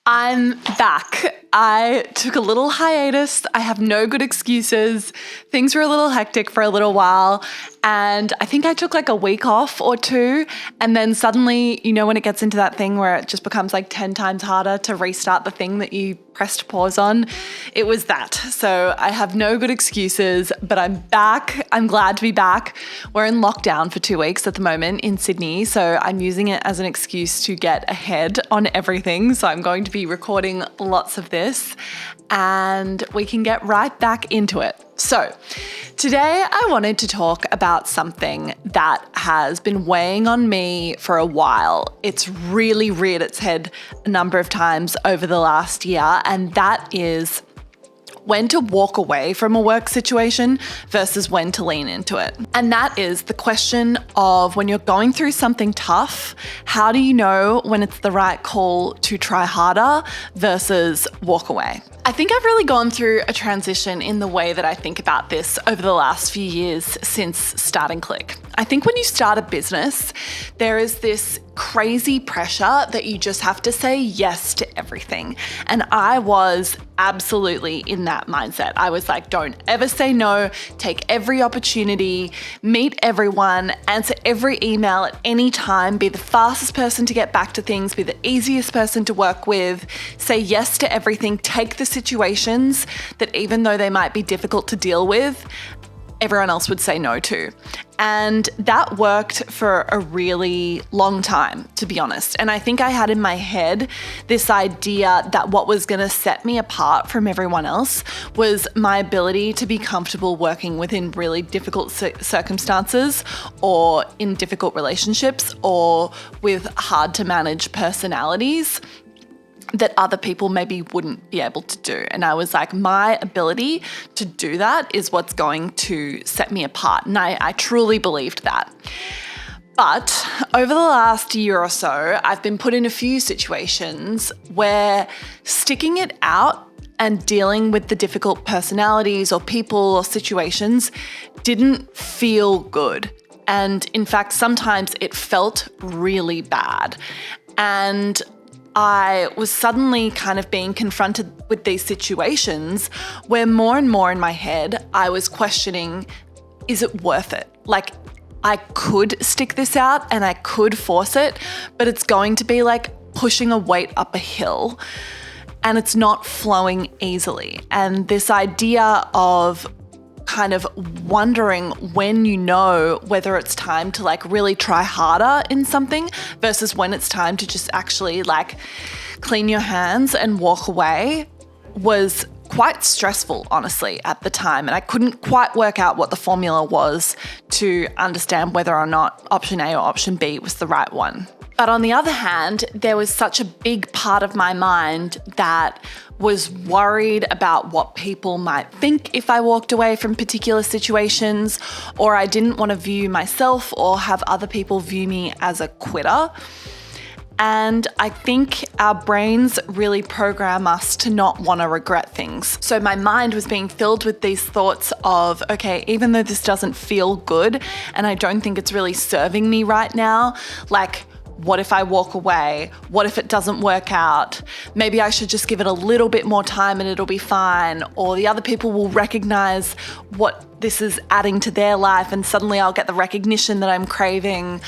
I'm back. I took a little hiatus. I have no good excuses. Things were a little hectic for a little while. And I think I took like a week off or two. And then suddenly, when it gets into that thing where it just becomes like 10 times harder to restart the thing that you pressed pause on, it was that. So I have no good excuses, but I'm back. I'm glad to be back. We're in lockdown for 2 weeks at the moment in Sydney. So I'm using it as an excuse to get ahead on everything. So I'm going to be recording lots of this and we can get right back into it. So today I wanted to talk about something that has been weighing on me for a while. It's really reared its head a number of times over the last year, and that is when to walk away from a work situation versus when to lean into it. And that is the question of when you're going through something tough, how do you know when it's the right call to try harder versus walk away? I think I've really gone through a transition in the way that I think about this over the last few years since starting Click. I think when you start a business, there is this crazy pressure that you just have to say yes to everything. And I was absolutely in that mindset. I was like, don't ever say no, take every opportunity, meet everyone, answer every email at any time, be the fastest person to get back to things, be the easiest person to work with, say yes to everything, take the situations that even though they might be difficult to deal with, everyone else would say no to. And that worked for a really long time, to be honest. And I think I had in my head this idea that what was going to set me apart from everyone else was my ability to be comfortable working within really difficult circumstances or in difficult relationships or with hard to manage personalities that other people maybe wouldn't be able to do. And I was like, my ability to do that is what's going to set me apart. And I truly believed that. But over the last year or so, I've been put in a few situations where sticking it out and dealing with the difficult personalities or people or situations didn't feel good. And in fact, sometimes it felt really bad. And I was suddenly kind of being confronted with these situations where more and more in my head, I was questioning, is it worth it? Like, I could stick this out and I could force it, but it's going to be like pushing a weight up a hill and it's not flowing easily. And this idea of kind of wondering when you know whether it's time to like really try harder in something versus when it's time to just actually like clean your hands and walk away was quite stressful, honestly, at the time. And I couldn't quite work out what the formula was to understand whether or not option A or option B was the right one. But on the other hand, there was such a big part of my mind that was worried about what people might think if I walked away from particular situations, or I didn't want to view myself or have other people view me as a quitter. And I think our brains really program us to not want to regret things. So my mind was being filled with these thoughts of, okay, even though this doesn't feel good and I don't think it's really serving me right now, like, what if I walk away? What if it doesn't work out? Maybe I should just give it a little bit more time and it'll be fine. Or the other people will recognize what this is adding to their life and suddenly I'll get the recognition that I'm craving.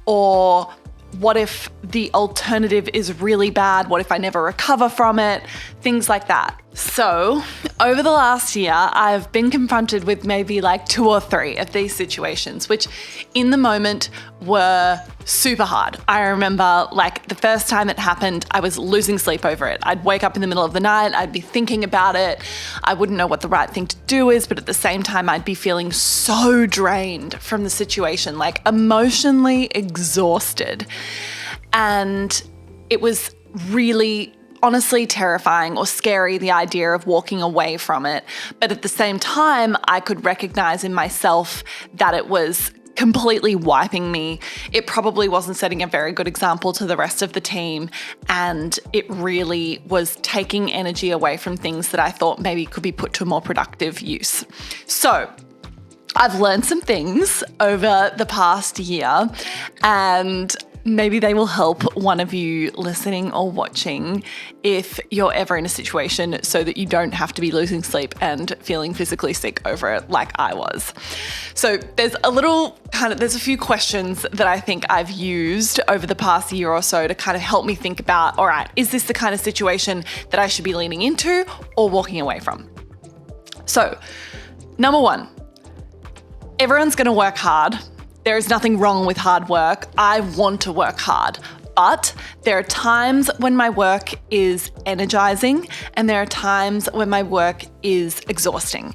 Or what if the alternative is really bad? What if I never recover from it? Things like that. So over the last year, I've been confronted with maybe like 2 or 3 of these situations, which in the moment were super hard. I remember like the first time it happened, I was losing sleep over it. I'd wake up in the middle of the night, I'd be thinking about it. I wouldn't know what the right thing to do is, but at the same time, I'd be feeling so drained from the situation, like emotionally exhausted. And it was really honestly terrifying or scary, the idea of walking away from it. But at the same time, I could recognize in myself that it was completely wiping me. It probably wasn't setting a very good example to the rest of the team. And it really was taking energy away from things that I thought maybe could be put to a more productive use. So I've learned some things over the past year, and maybe they will help one of you listening or watching if you're ever in a situation so that you don't have to be losing sleep and feeling physically sick over it like I was. So there's a few questions that I think I've used over the past year or so to kind of help me think about, all right, is this the kind of situation that I should be leaning into or walking away from? So, number one, everyone's going to work hard. There is nothing wrong with hard work. I want to work hard, but there are times when my work is energizing and there are times when my work is exhausting.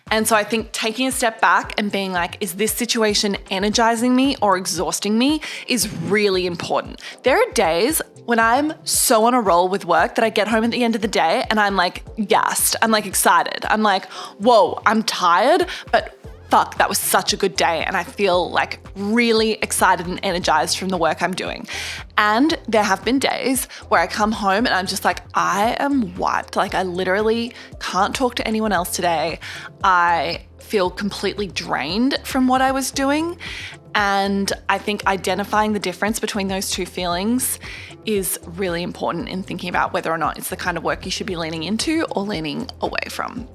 And so I think taking a step back and being like, is this situation energizing me or exhausting me is really important. There are days when I'm so on a roll with work that I get home at the end of the day and I'm like gassed. I'm like excited. I'm like, whoa, I'm tired, but fuck, that was such a good day. And I feel like really excited and energized from the work I'm doing. And there have been days where I come home and I'm just like, I am wiped. Like I literally can't talk to anyone else today. I feel completely drained from what I was doing. And I think identifying the difference between those two feelings is really important in thinking about whether or not it's the kind of work you should be leaning into or leaning away from.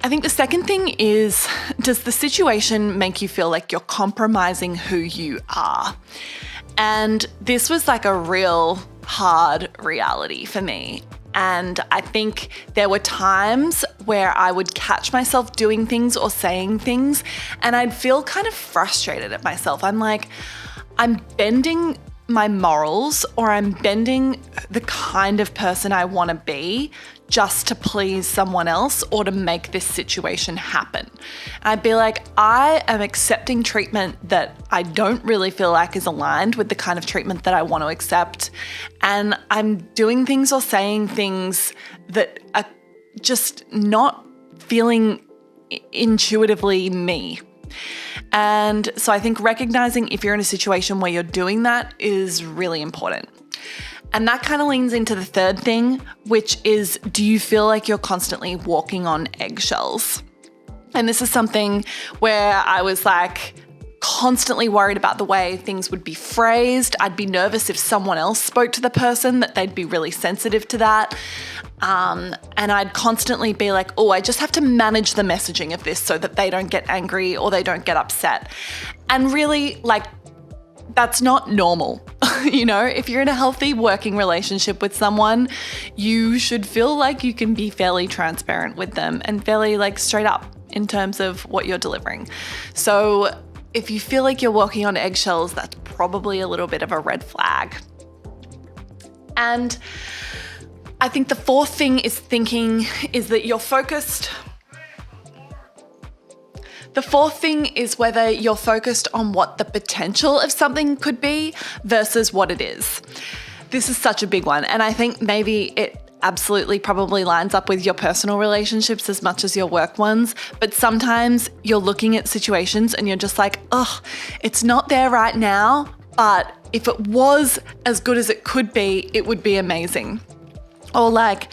I think the second thing is, does the situation make you feel like you're compromising who you are? And this was like a real hard reality for me. And I think there were times where I would catch myself doing things or saying things and I'd feel kind of frustrated at myself. I'm like, I'm bending my morals or I'm bending the kind of person I want to be just to please someone else or to make this situation happen. And I'd be like, I am accepting treatment that I don't really feel like is aligned with the kind of treatment that I want to accept. And I'm doing things or saying things that are just not feeling intuitively me. And so I think recognizing if you're in a situation where you're doing that is really important. And that kind of leans into the third thing, which is, do you feel like you're constantly walking on eggshells? And this is something where I was like constantly worried about the way things would be phrased. I'd be nervous if someone else spoke to the person that they'd be really sensitive to that. And I'd constantly be like, oh, I just have to manage the messaging of this so that they don't get angry or they don't get upset. And really, like, that's not normal. You know, if you're in a healthy working relationship with someone, you should feel like you can be fairly transparent with them and fairly like straight up in terms of what you're delivering. So if you feel like you're walking on eggshells, that's probably a little bit of a red flag. And I think the fourth thing is that you're focused. The fourth thing is whether you're focused on what the potential of something could be versus what it is. This is such a big one. And I think maybe it absolutely probably lines up with your personal relationships as much as your work ones. But sometimes you're looking at situations and you're just like, oh, it's not there right now, but if it was as good as it could be, it would be amazing. Or like,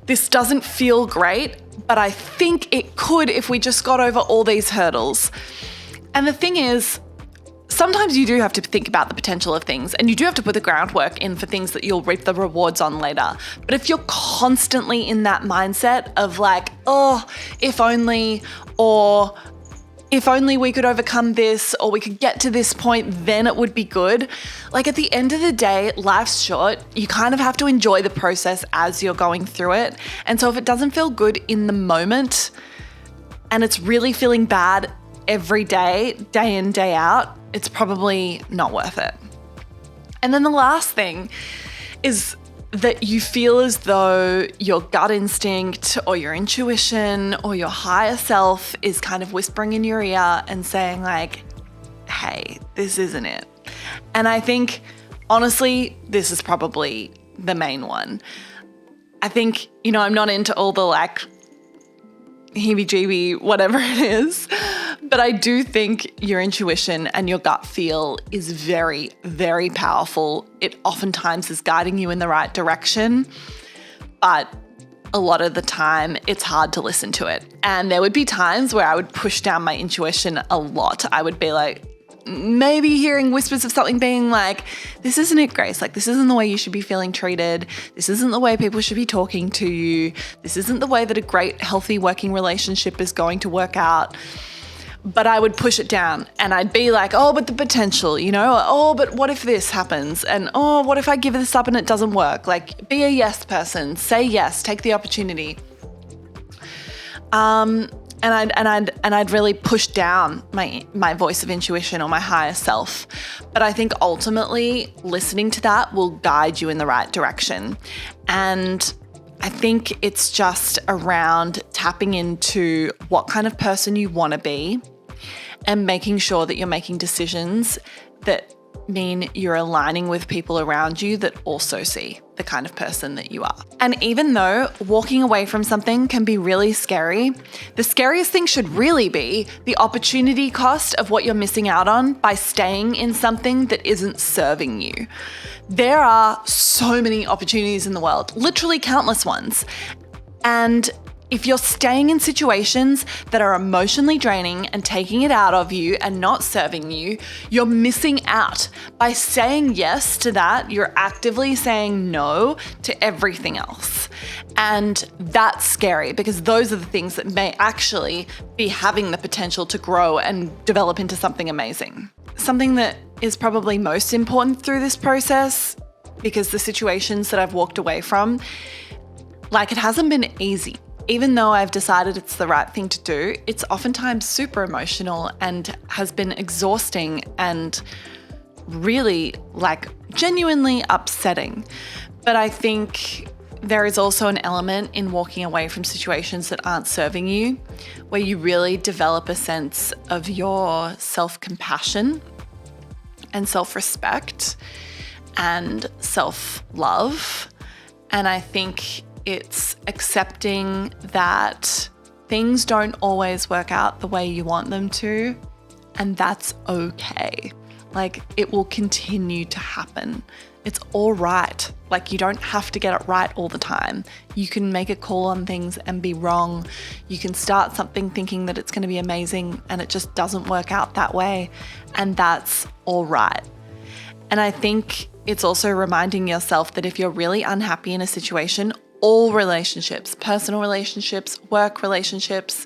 this doesn't feel great, but I think it could if we just got over all these hurdles. And the thing is, sometimes you do have to think about the potential of things and you do have to put the groundwork in for things that you'll reap the rewards on later. But if you're constantly in that mindset of like, oh, if only, or if only we could overcome this or we could get to this point, then it would be good. Like at the end of the day, life's short. You kind of have to enjoy the process as you're going through it. And so if it doesn't feel good in the moment and it's really feeling bad every day, day in, day out, it's probably not worth it. And then the last thing is that you feel as though your gut instinct or your intuition or your higher self is kind of whispering in your ear and saying like, hey, this isn't it. And I think, honestly, this is probably the main one. I think, I'm not into all the like heebie-jeebie, whatever it is, but I do think your intuition and your gut feel is very, very powerful. It oftentimes is guiding you in the right direction, but a lot of the time it's hard to listen to it. And there would be times where I would push down my intuition a lot. I would be like, maybe hearing whispers of something being like, this isn't it, Grace. Like, this isn't the way you should be feeling treated. This isn't the way people should be talking to you. This isn't the way that a great, healthy working relationship is going to work out. But I would push it down and I'd be like, oh, but the potential, oh, but what if this happens? And oh, what if I give this up and it doesn't work? Like, be a yes person, say yes, take the opportunity. And I'd really push down my voice of intuition or my higher self. But I think ultimately listening to that will guide you in the right direction. And I think it's just around tapping into what kind of person you want to be and making sure that you're making decisions that mean you're aligning with people around you that also see the kind of person that you are. And even though walking away from something can be really scary, the scariest thing should really be the opportunity cost of what you're missing out on by staying in something that isn't serving you. There are so many opportunities in the world, literally countless ones. And if you're staying in situations that are emotionally draining and taking it out of you and not serving you, you're missing out. By saying yes to that, you're actively saying no to everything else. And that's scary because those are the things that may actually be having the potential to grow and develop into something amazing. Something that is probably most important through this process, because the situations that I've walked away from, like, it hasn't been easy. Even though I've decided it's the right thing to do, it's oftentimes super emotional and has been exhausting and really, like, genuinely upsetting. But I think there is also an element in walking away from situations that aren't serving you, where you really develop a sense of your self-compassion and self-respect and self-love. And I think it's accepting that things don't always work out the way you want them to, and that's okay. Like, it will continue to happen. It's all right. Like, you don't have to get it right all the time. You can make a call on things and be wrong. You can start something thinking that it's going to be amazing and it just doesn't work out that way, and that's all right. And I think it's also reminding yourself that if you're really unhappy in a situation, all relationships, personal relationships, work relationships,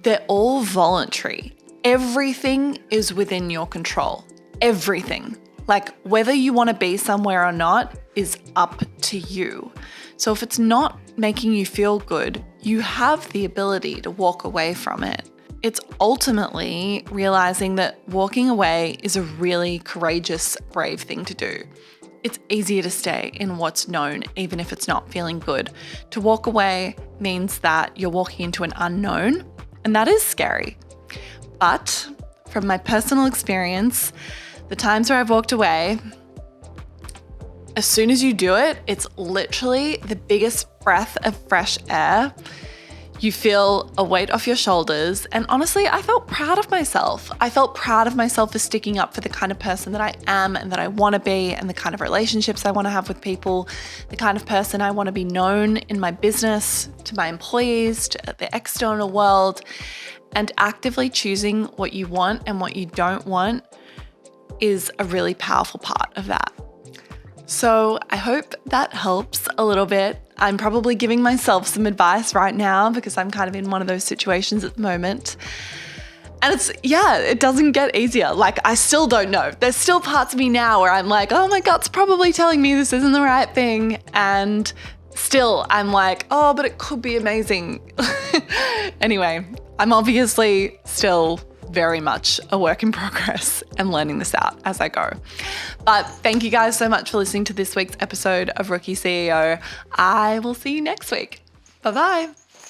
they're all voluntary. Everything is within your control. Everything. Like, whether you want to be somewhere or not is up to you. So if it's not making you feel good, you have the ability to walk away from it. It's ultimately realizing that walking away is a really courageous, brave thing to do. It's easier to stay in what's known, even if it's not feeling good. To walk away means that you're walking into an unknown, and that is scary. But from my personal experience, the times where I've walked away, as soon as you do it, it's literally the biggest breath of fresh air. You feel a weight off your shoulders. And honestly, I felt proud of myself. I felt proud of myself for sticking up for the kind of person that I am and that I want to be, and the kind of relationships I want to have with people, the kind of person I want to be known in my business, to my employees, to the external world. And actively choosing what you want and what you don't want is a really powerful part of that. So I hope that helps a little bit. I'm probably giving myself some advice right now because I'm kind of in one of those situations at the moment. And it doesn't get easier. Like, I still don't know. There's still parts of me now where I'm like, oh, my gut's probably telling me this isn't the right thing. And still I'm like, oh, but it could be amazing. Anyway, I'm obviously still very much a work in progress and learning this out as I go. But thank you guys so much for listening to this week's episode of Rookie CEO. I will see you next week. Bye-bye.